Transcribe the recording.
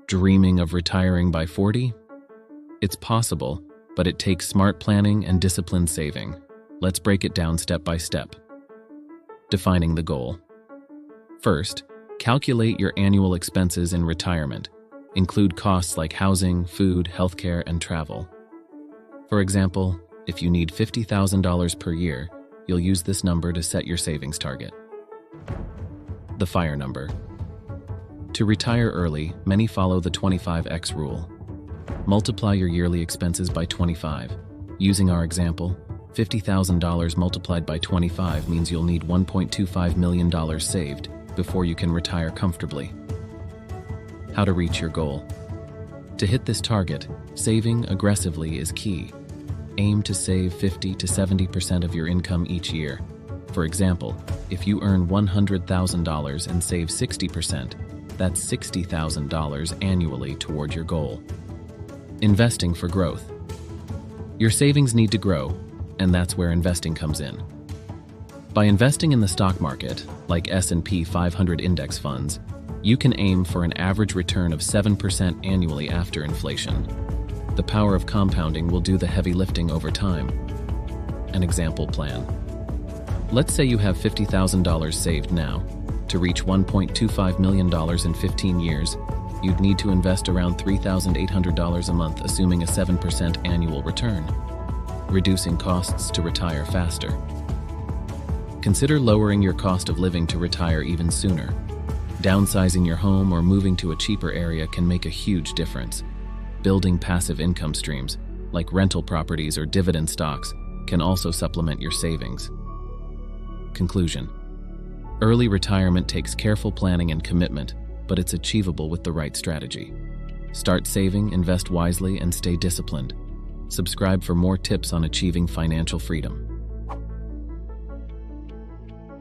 Dreaming of retiring by 40? It's possible, but it takes smart planning and disciplined saving. Let's break it down step by step. Defining the goal. First, calculate your annual expenses in retirement. Include costs like housing, food, healthcare, and travel. For example, if you need $50,000 per year, you'll use this number to set your savings target. The FIRE number. To retire early, many follow the 25x rule. Multiply your yearly expenses by 25. Using our example, $50,000 multiplied by 25 means you'll need $1.25 million saved before you can retire comfortably. How to reach your goal. To hit this target, saving aggressively is key. Aim to save 50 to 70% of your income each year. For example, if you earn $100,000 and save 60%, that's $60,000 annually toward your goal. Investing for growth. Your savings need to grow, and that's where investing comes in. By investing in the stock market, like S&P 500 index funds, you can aim for an average return of 7% annually after inflation. The power of compounding will do the heavy lifting over time. An example plan. Let's say you have $50,000 saved now. To reach $1.25 million in 15 years, you'd need to invest around $3,800 a month, assuming a 7% annual return, reducing costs to retire faster. Consider lowering your cost of living to retire even sooner. Downsizing your home or moving to a cheaper area can make a huge difference. Building passive income streams, like rental properties or dividend stocks, can also supplement your savings. Conclusion. Early retirement takes careful planning and commitment, but it's achievable with the right strategy. Start saving, invest wisely, and stay disciplined. Subscribe for more tips on achieving financial freedom.